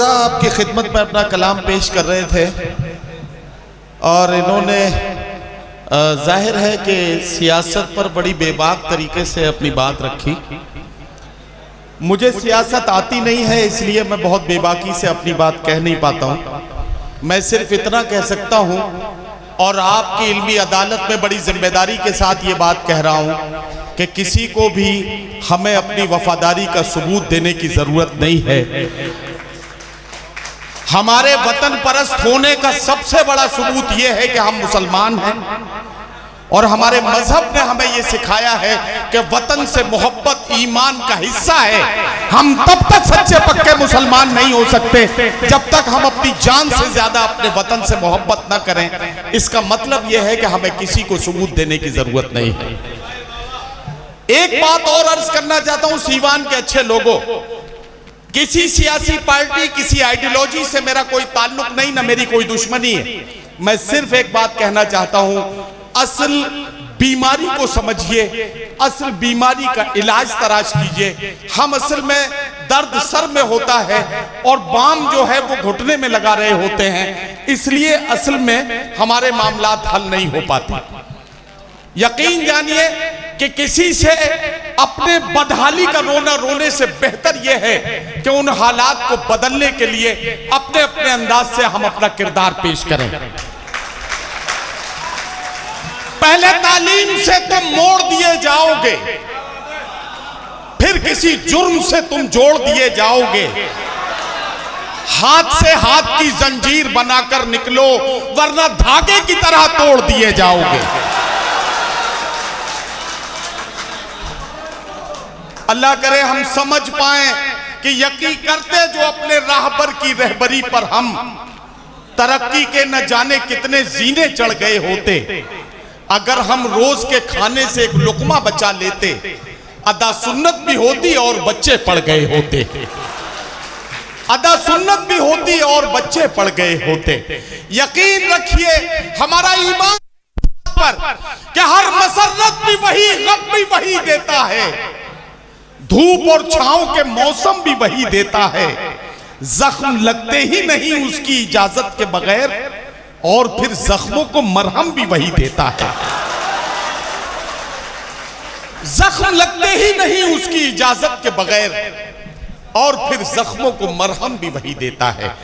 रज़ा आपकी खिदमत में अपना कलाम पेश कर रहे थे और इन्होंने जाहिर है कि सियासत पर बड़ी बेबाक तरीके से अपनी बात रखी। मुझे सियासत आती नहीं है, इसलिए मैं बहुत बेबाकी से अपनी बात कह नहीं पाता हूँ। मैं सिर्फ इतना कह सकता हूँ और आपकी इल्मी अदालत में बड़ी जिम्मेदारी के साथ ये बात कह रहा हूँ कि किसी को भी हमें अपनी वफादारी का सबूत देने की जरूरत नहीं है। हमारे वतन परस्त होने का सबसे बड़ा सबूत यह है कि हम मुसलमान हैं और हमारे मजहब ने हमें यह सिखाया है कि वतन से मोहब्बत ईमान का हिस्सा है। हम तब तक सच्चे पक्के मुसलमान नहीं हो सकते जब तक हम अपनी जान से ज्यादा अपने वतन से मोहब्बत न करें। इसका मतलब यह है कि हमें किसी को सबूत देने की जरूरत नहीं है। एक बात और अर्ज करना चाहता हूं सीवान के अच्छे लोगों, किसी सियासी पार्टी किसी आइडियोलॉजी से मेरा कोई ताल्लुक नहीं, ना मेरी कोई दुश्मनी है। मैं सिर्फ एक बात कहना चाहता हूं, असल बीमारी को समझिए, असल बीमारी का इलाज तलाश कीजिए। हम असल में दर्द सर में होता है और बाम जो है वो घुटने में लगा रहे होते हैं, इसलिए असल में हमारे मामलात हल नहीं हो पाते। यकीन जानिए कि किसी से अपने बदहाली का रोना रोने से बेहतर यह है कि उन हालात को बदलने के लिए अपने अपने अंदाज से हम अपना किरदार पेश करें। पहले तालीम से तुम मोड़ दिए जाओगे, फिर किसी जुर्म से तुम जोड़ दिए जाओगे। हाथ से हाथ की जंजीर बनाकर निकलो, वरना धागे की तरह तोड़ दिए जाओगे। अल्लाह करे हम समझ पाए कि यकीन करते जो अपने राहबर की रहबरी पर हम तरक्की के न जाने कितने जीने चढ़ गए होते। अगर हम रोज के खाने से एक लुकमा बचा लेते, अदा सुन्नत भी होती और बच्चे पड़ गए होते। अदा सुन्नत भी होती और बच्चे पड़ गए होते। यकीन रखिए हमारा ईमान पर कि हर मसरत भी वही, गम भी वही देता है, धूप और छांव के मौसम भी वही देता है। जख्म लगते ही नहीं उसकी इजाजत के बगैर, और फिर जख्मों को मरहम भी वही देता है। जख्म लगते ही नहीं उसकी इजाजत के बगैर, और फिर जख्मों को मरहम भी वही देता है।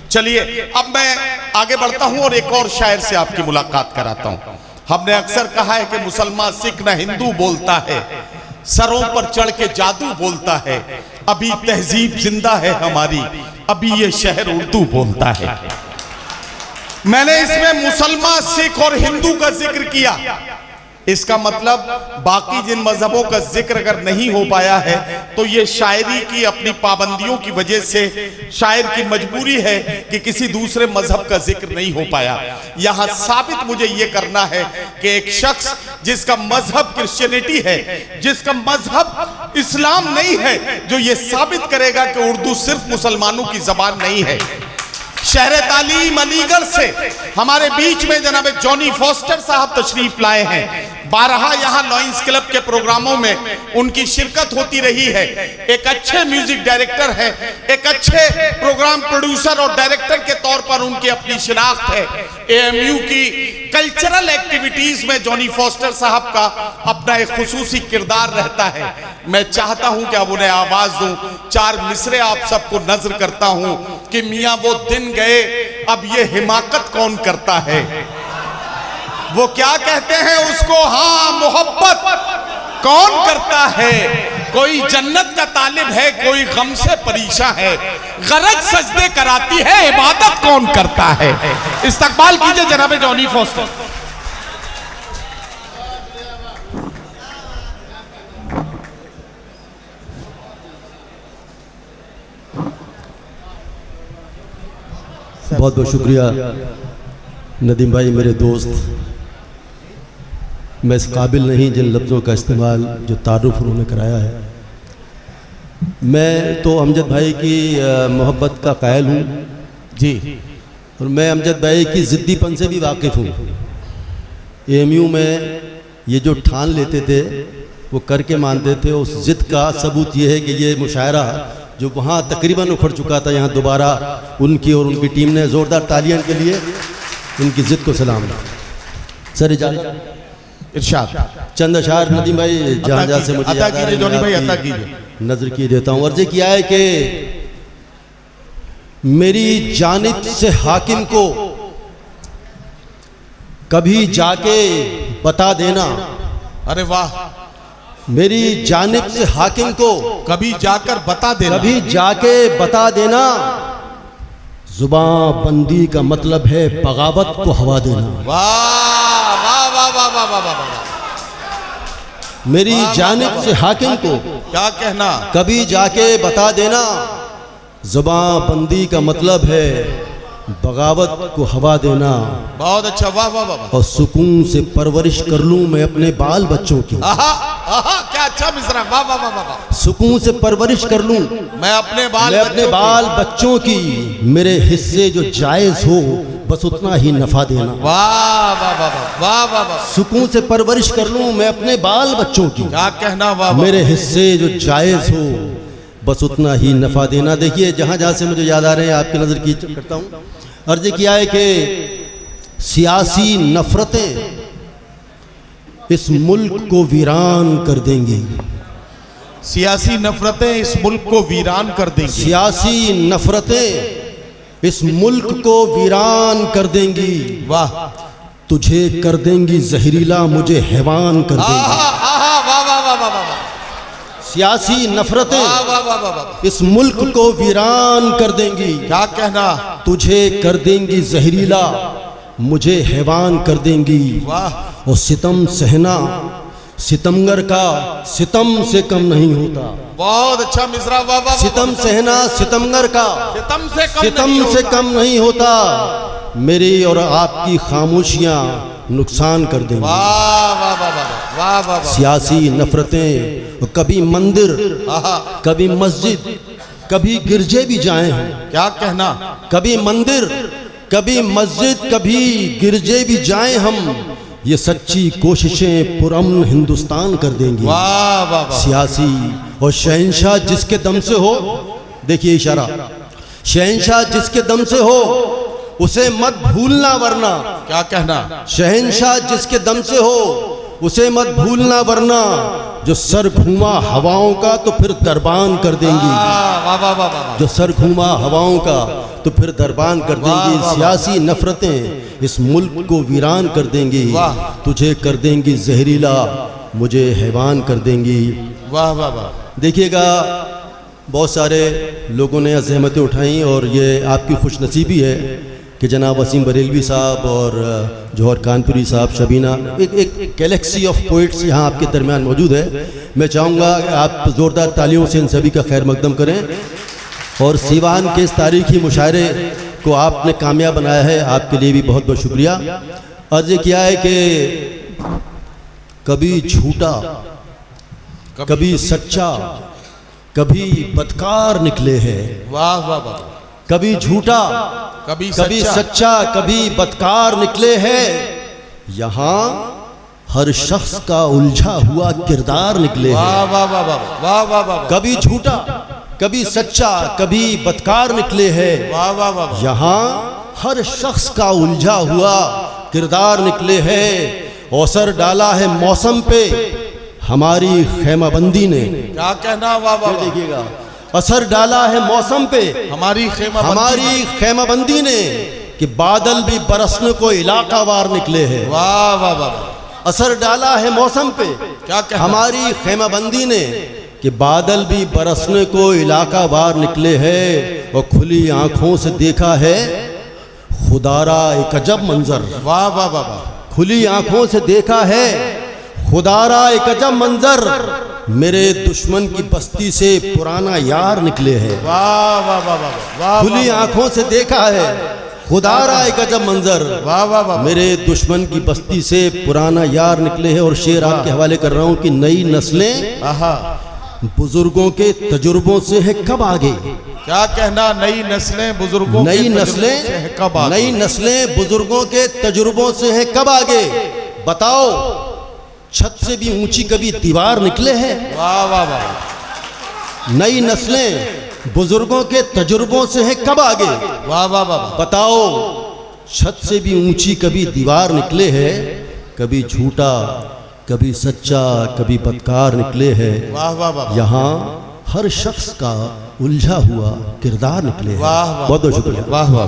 चलिए अब मैं आगे बढ़ता हूं और एक और शायर से आपकी मुलाकात कराता हूं। हमने अक्सर कहा है कि मुसलमान सिख न हिंदू बोलता है, सरों पर चढ़ के जादू बोलता है। अभी तहजीब जिंदा है हमारी, अभी ये शहर उर्दू बोलता है। मैंने इसमें मुसलमान सिख और हिंदू का जिक्र किया, इसका मतलब बाकी जिन मजहबों का जिक्र अगर नहीं हो पाया है तो ये शायरी की अपनी पाबंदियों की वजह से शायर की मजबूरी है कि किसी दूसरे मजहब का जिक्र नहीं हो पाया। यहां साबित मुझे ये करना है कि एक शख्स जिसका मजहब क्रिश्चियनिटी है, जिसका मजहब इस्लाम नहीं है, जो ये साबित करेगा कि उर्दू सिर्फ मुसलमानों की जबान नहीं है। शहर तालीम अलीगढ़ से हमारे बीच में जनाब जॉनी फॉस्टर साहब तशरीफ लाए हैं। बारहा यहाँ लॉयंस क्लब के प्रोग्रामों में उनकी शिरकत होती रही है। एक अच्छे म्यूजिक डायरेक्टर है, एक अच्छे प्रोग्राम प्रोड्यूसर और डायरेक्टर के तौर पर उनकी अपनी शिनाख्त है। एएमयू की कल्चरल एक्टिविटीज में जॉनी फॉस्टर साहब का अपना एक खुसूसी किरदार रहता है। मैं चाहता हूं कि अब उन्हें आवाज दूं, चार मिसरे आप सबको नजर करता हूं कि मियां वो दिन गए, अब ये हिमाकत कौन करता है। वो क्या कहते हैं उसको, हाँ मोहब्बत कौन करता है। कोई जन्नत का तालिब है, कोई गम से परेशान है, गरज सजदे कराती है, इबादत कौन करता है। इस्तकबाल कीजिए जनाब जॉनी फॉस्टर। बहुत बहुत शुक्रिया नदीम भाई, मेरे दोस्त। मैं इस काबिल नहीं जिन लफ्ज़ों का इस्तेमाल जो तारुफ उन्होंने कराया है। मैं तो अमजद भाई की मोहब्बत का कायल हूँ जी, और मैं अमजद भाई की ज़िद्दीपन से भी वाकिफ़ हूँ। एएमयू में ये जो ठान लेते थे वो करके मानते थे। उस ज़िद का सबूत ये है कि ये मुशायरा जो वहाँ तकरीबन उखड़ चुका था, यहाँ दोबारा उनकी और उनकी टीम ने ज़ोरदार तालियां के लिए उनकी ज़िद को सलाम। सर इरशाद चंद अशार नदीम भाई जहाँ जहाँ से मुझे अता कीजिए, जोनी भाई अता कीजिए। नजर किए देता हूँ। अर्ज़ किया है कि मेरी जानिब से हाकिम को कभी जाके बता देना। अरे वाह, मेरी जानिब से हाकिम को कभी जाकर बता देना, कभी जाके बता देना। जुबान बंदी का मतलब है बगावत को हवा देना। वाह वाह वाह वाह वाह वाह वाह। मेरी जानिब से हाकिम को क्या कहना, कभी जाके बता देना। जुबान बंदी का मतलब है बगावत को हवा देना। बहुत अच्छा, वाह वाह वाह। और सुकून से परवरिश कर लूं मैं अपने बाल बच्चों की। आहा आहा, क्या अच्छा मिसरा, वाह वाह वाह वाह। सुकून से परवरिश कर लूं मैं अपने बाल बच्चों की। मेरे हिस्से जो जायज हो बस उतना ही नफा देना। वाह वाह वाह वाह वाह वाह। सुकून से परवरिश कर लूं मैं अपने बाल बच्चों की। क्या कहना, वाह वाह। मेरे हिस्से जो जायज हो बस उतना ही नफा देना। देखिए जहाँ जहाँ से मुझे याद आ रहे हैं आपकी नजर की करता हूँ। अर्ज किया है कि सियासी नफरतें इस मुल्क को वीरान कर देंगी। सियासी नफरतें इस मुल्क को वीरान कर देंगी। सियासी नफरतें इस मुल्क को वीरान कर देंगी। वाह। तुझे कर देंगी जहरीला, मुझे हैवान कर देंगी। आहा आहा, वाह वाह वाह वाह वाह। सियासी नफरतें वाह वाह वाह वाह वाह। इस मुल्क को वीरान कर देंगी। क्या कहना, तुझे कर देंगी जहरीला, मुझे हैवान कर देंगी। वाह। और सितम सहना सितमगर का सितम से कम नहीं होता। बहुत अच्छा मिसरा, वाह वाह। सितम सहना सितमगर का सितम से कम नहीं होता। मेरी और आपकी खामोशियां नुकसान कर देंगी। वाह वाह वाह वाह वाह वाह। सियासी नफरतें कभी मंदिर, कभी मस्जिद, कभी गिरजे भी जाए हैं। क्या कहना, कभी मंदिर, कभी मस्जिद, कभी गिरजे भी जाए हम। ये सच्ची कोशिशें पुरअमन हिंदुस्तान कर देंगी। वाह वाह वाह। सियासी और शहंशाह जिसके दम से हो, देखिए इशारा, शहंशाह जिसके दम से हो उसे मत भूलना वरना। क्या कहना, शहंशाह जिसके दम से हो उसे मत भूलना वरना। जो सर घूमा हवाओं का तो फिर दरबान कर देंगी। वाह वाह वाह वाह। जो सर घूमा हवाओं का तो फिर दरबान कर देंगी। सियासी नफरतें इस मुल्क को वीरान कर देंगी। तुझे कर देंगी जहरीला, मुझे हैवान कर देंगी। वाह वाह वाह। देखिएगा बहुत सारे लोगों ने ज़हमतें उठाई और ये आपकी खुशनसीबी है कि जनाब वसीम बरेलवी साहब और जौहर कानपुरी साहब, शबीना, एक गैलेक्सी ऑफ पोइट्स यहाँ आपके दरमियान मौजूद है। मैं चाहूँगा आप ज़ोरदार तालियों से इन सभी का खैर मकदम करें। और सीवान के इस तारीखी मुशायरे को आपने कामयाब बनाया है, आपके लिए भी बहुत बहुत शुक्रिया। अर्ज़ किया है कि कभी झूठा, कभी सच्चा, कभी बदकार निकले हैं। वाह वाह वाह। कभी झूठा, कभी सच्चा, कभी बदकार निकले हैं। यहाँ हर शख्स का उलझा हुआ किरदार निकले हैं। वाह वाह वाह वाह वाह वाह। कभी झूठा, कभी सच्चा, कभी बदकार निकले हैं। वाह वाह वाह। यहाँ हर शख्स का उलझा हुआ किरदार निकले हैं। औसर डाला है मौसम पे हमारी खेमाबंदी ने। क्या कहना, वाह वाह। देखिएगा, असर डाला है मौसम पे हमारी खेमाबंदी ने कि बादल भी बरसने को इलाका वार निकले हैं। वाह वाह वाह। असर डाला है मौसम पे क्या कहना, हमारी खेमाबंदी ने कि बादल भी बरसने को इलाका वार निकले हैं। और खुली आंखों से देखा है खुदारा एक अजब मंजर। वाह वाह वाह। खुली आंखों से देखा है खुदारा एक अजब मंजर। मेरे दुश्मन की बस्ती से पुराना यार निकले हैं। वाह वाह वाह वाह। खुली आंखों से देखा है खुदारा एक अजब मंजर। वाह वाह वाह। मेरे दुश्मन की बस्ती से पुराना यार निकले हैं। और शेर आपके हवाले कर रहा हूँ कि नई नस्लें बुजुर्गों के तजुर्बों से है कब आगे। क्या कहना, नई नस्लें बुजुर्गों नई नस्लें बुजुर्गों के तजुर्बों से है कब आगे। बताओ छत से भी ऊंची कभी दीवार निकले हैं। वाह वाह वाह। नई नस्लें बुजुर्गों के तजुर्बों से है कब आगे। वाह वाह वाह। बताओ, छत से भी ऊंची कभी दीवार निकले है, कभी झूठा कभी सच्चा कभी बदकार निकले है। वाह वाह वाह। यहाँ हर शख्स का उलझा हुआ किरदार निकले है। वाह वाह। बहुत बहुत शुक्रिया। वाह वाह।